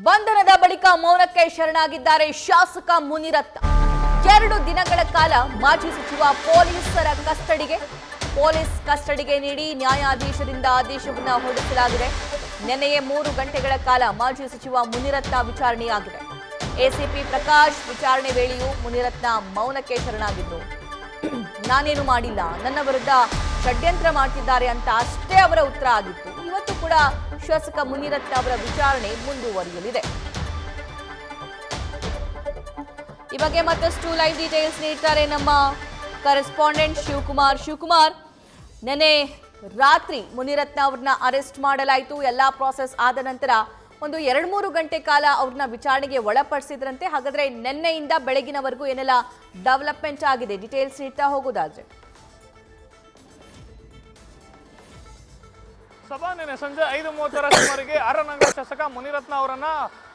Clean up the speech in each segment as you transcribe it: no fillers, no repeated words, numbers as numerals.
ಬಂಧನದ ಬಳಿಕ ಮೌನಕ್ಕೆ ಶರಣಾಗಿದ್ದಾರೆ ಶಾಸಕ ಮುನಿರತ್ನ. 2 ದಿನಗಳ ಕಾಲ ಮಾಜಿ ಸಚಿವ ಪೊಲೀಸ್ ಕಸ್ಟಡಿಗೆ ನೀಡಿ ನ್ಯಾಯಾಧೀಶರಿಂದ ಆದೇಶವನ್ನು ಹೊರಡಿಸಲಾಗಿದೆ. ನಿನ್ನೆಯೇ 3 ಗಂಟೆಗಳ ಕಾಲ ಮಾಜಿ ಸಚಿವ ಮುನಿರತ್ನ ವಿಚಾರಣೆಯಾಗಿದೆ. ಎಸಿಪಿ ಪ್ರಕಾಶ್ ವಿಚಾರಣೆ ವೇಳೆಯೂ ಮುನಿರತ್ನ ಮೌನಕ್ಕೆ ಶರಣಾಗಿದ್ರು. ನಾನೇನು ಮಾಡಿಲ್ಲ, ನನ್ನ ವಿರುದ್ಧ ಷಡ್ಯಂತ್ರ ಮಾಡ್ತಿದ್ದಾರೆ ಅಂತ ಅಷ್ಟೇ ಅವರ ಉತ್ತರ ಆಗಿತ್ತು. ಇವತ್ತು ಕೂಡ ಶಾಸಕ ಮುನಿರತ್ನ ಅವರ ವಿಚಾರಣೆ ಮುಂದುವರಿಯಲಿದೆ. ಈ ಬಗ್ಗೆ ಮತ್ತಷ್ಟು ಲೈವ್ ಡೀಟೇಲ್ಸ್ ನೀಡ್ತಾರೆ ನಮ್ಮ ಕರೆಸ್ಪಾಂಡೆಂಟ್ ಶಿವಕುಮಾರ್. ನೆನ್ನೆ ರಾತ್ರಿ ಮುನಿರತ್ನ ಅವ್ರನ್ನ ಅರೆಸ್ಟ್ ಮಾಡಲಾಯಿತು. ಎಲ್ಲಾ ಪ್ರಾಸೆಸ್ ಆದ ನಂತರ ಒಂದು 2-3 ಗಂಟೆ ಕಾಲ ಅವ್ರನ್ನ ವಿಚಾರಣೆಗೆ ಒಳಪಡಿಸಿದ್ರಂತೆ. ಹಾಗಾದ್ರೆ ನಿನ್ನೆಯಿಂದ ಬೆಳಗಿನವರೆಗೂ ಏನೆಲ್ಲ ಡೆವಲಪ್ಮೆಂಟ್ ಆಗಿದೆ, ಡೀಟೇಲ್ಸ್ ನೀಡ್ತಾ ಹೋಗೋದಾದ್ರೆ. ನಿನ್ನೆ ಸಂಜೆ 5:30 ಸುಮಾರಿಗೆ ಆರನಗರ ಶಾಸಕ ಮುನಿರತ್ನ ಅವರನ್ನ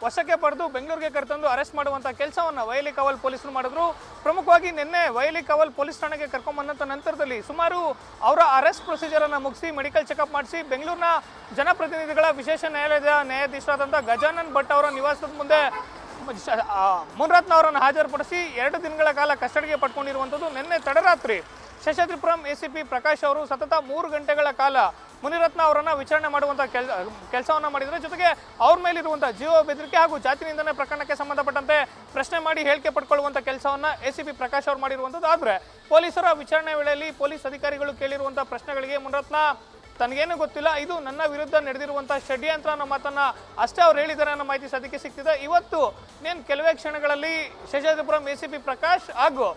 ವಶಕ್ಕೆ ಪಡೆದು ಬೆಂಗಳೂರಿಗೆ ಕರೆತಂದು ಅರೆಸ್ಟ್ ಮಾಡುವಂತ ಕೆಲಸವನ್ನ ವೈಲಿ ಕಾವಲ್ ಪೊಲೀಸರು ಮಾಡಿದ್ರು. ಪ್ರಮುಖವಾಗಿ ನಿನ್ನೆ ವೈಲಿ ಕಾವಲ್ ಪೊಲೀಸ್ ಠಾಣೆಗೆ ಕರ್ಕೊಂಡ್ಬಂದಂತ ನಂತರದಲ್ಲಿ ಸುಮಾರು ಅವರ ಅರೆಸ್ಟ್ ಪ್ರೊಸೀಜರ್ ಅನ್ನ ಮುಗಿಸಿ ಮೆಡಿಕಲ್ ಚೆಕಪ್ ಮಾಡಿಸಿ ಬೆಂಗಳೂರಿನ ಜನಪ್ರತಿನಿಧಿಗಳ ವಿಶೇಷ ನ್ಯಾಯಾಲಯದ ನ್ಯಾಯಾಧೀಶರಾದಂಥ ಗಜಾನನ್ ಭಟ್ ಅವರ ನಿವಾಸದ ಮುಂದೆ ಮುನಿರತ್ನ ಅವರನ್ನು ಹಾಜರುಪಡಿಸಿ 2 ದಿನಗಳ ಕಾಲ ಕಸ್ಟಡಿಗೆ ಪಡ್ಕೊಂಡಿರುವಂಥದ್ದು. ನಿನ್ನೆ ತಡರಾತ್ರಿ ಶೇಷಾದ್ರಿಪುರಂ ಎಸಿಪಿ ಪ್ರಕಾಶ್ ಅವರು ಸತತ 3 ಗಂಟೆಗಳ ಕಾಲ ಮುನಿರತ್ನ ಅವರನ್ನ ವಿಚಾರಣೆ ಮಾಡುವಂಥ ಕೆಲಸವನ್ನ ಮಾಡಿದರೆ. ಜೊತೆಗೆ ಅವ್ರ ಮೇಲಿರುವಂಥ ಜೀವ ಬೆದರಿಕೆ ಹಾಗೂ ಜಾತಿ ನಿಂದನೆ ಪ್ರಕರಣಕ್ಕೆ ಸಂಬಂಧಪಟ್ಟಂತೆ ಪ್ರಶ್ನೆ ಮಾಡಿ ಹೇಳಿಕೆ ಪಡ್ಕೊಳ್ಳುವಂಥ ಕೆಲಸವನ್ನ ಎಸಿಪಿ ಪ್ರಕಾಶ್ ಅವರು ಮಾಡಿರುವಂಥದ್ದು. ಆದರೆ ಪೊಲೀಸರ ವಿಚಾರಣೆ ವೇಳೆಯಲ್ಲಿ ಪೊಲೀಸ್ ಅಧಿಕಾರಿಗಳು ಕೇಳಿರುವಂಥ ಪ್ರಶ್ನೆಗಳಿಗೆ ಮುನಿರತ್ನ ತನಗೇನು ಗೊತ್ತಿಲ್ಲ, ಇದು ನನ್ನ ವಿರುದ್ಧ ನಡೆದಿರುವಂಥ ಷಡ್ಯಂತ್ರ ಅನ್ನೋ ಮಾತನ್ನ ಅಷ್ಟೇ ಅವ್ರು ಹೇಳಿದ್ದಾರೆ ಅನ್ನೋ ಮಾಹಿತಿ ಸದ್ಯಕ್ಕೆ ಸಿಗ್ತಿದೆ. ಇವತ್ತು ಕೆಲವೇ ಕ್ಷಣಗಳಲ್ಲಿ ಶೇಷಾದ್ರಿಪುರಂ ಎಸಿಪಿ ಪ್ರಕಾಶ್ ಹಾಗೂ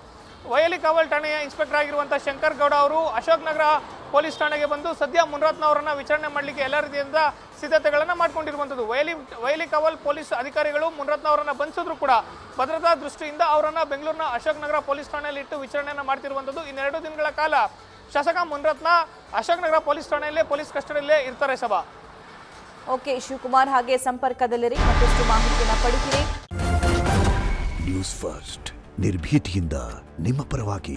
ವೈಲಿ ಕಾವಲ್ ಠಾಣೆಯ ಇನ್ಸ್ಪೆಕ್ಟರ್ ಆಗಿರುವಂಥ ಶಂಕರ್ ಗೌಡ ಅವರು ಅಶೋಕ್ ನಗರ ಪೊಲೀಸ್ ಠಾಣೆಗೆ ಬಂದು ಸದ್ಯ ಮುನಿರತ್ನ ಅವರನ್ನ ವಿಚಾರಣೆ ಮಾಡಲಿಕ್ಕೆ ಎಲ್ಲ ರೀತಿಯಿಂದ ಸಿದ್ಧತೆಗಳನ್ನು ಮಾಡ್ಕೊಂಡಿರುವಂಥದ್ದು. ವೈಲಿ ಕಾವಲ್ ಪೊಲೀಸ್ ಅಧಿಕಾರಿಗಳು ಮುನಿರತ್ನ ಅವರನ್ನ ಬಂಧಿಸಿದ್ರು ಕೂಡ ಭದ್ರತಾ ದೃಷ್ಟಿಯಿಂದ ಅವರನ್ನ ಬೆಂಗಳೂರಿನ ಅಶೋಕ್ ನಗರ ಪೊಲೀಸ್ ಠಾಣೆಯಲ್ಲಿ ಇಟ್ಟು ವಿಚಾರಣೆಯನ್ನು ಮಾಡ್ತಿರುವಂಥದ್ದು. 2 ದಿನಗಳ ಕಾಲ ಶಾಸಕ ಮುನಿರತ್ನ ಅಶೋಕ್ ನಗರ ಪೊಲೀಸ್ ಠಾಣೆಯಲ್ಲೇ ಪೊಲೀಸ್ ಕಸ್ಟಡಿಯಲ್ಲೇ ಇರ್ತಾರೆ. ಸಭಾ ಓಕೆ ಶಿವಕುಮಾರ್, ಹಾಗೆ ಸಂಪರ್ಕದಲ್ಲಿರಿ, ಮತ್ತಷ್ಟು ಮಾಹಿತಿಯನ್ನು ಪಡಿತೀರಿ. ನ್ಯೂಸ್ ಫಸ್ಟ್ ನಿರ್ಭೀತಿಯಿಂದ ನಿಮ್ಮ ಪರವಾಗಿ.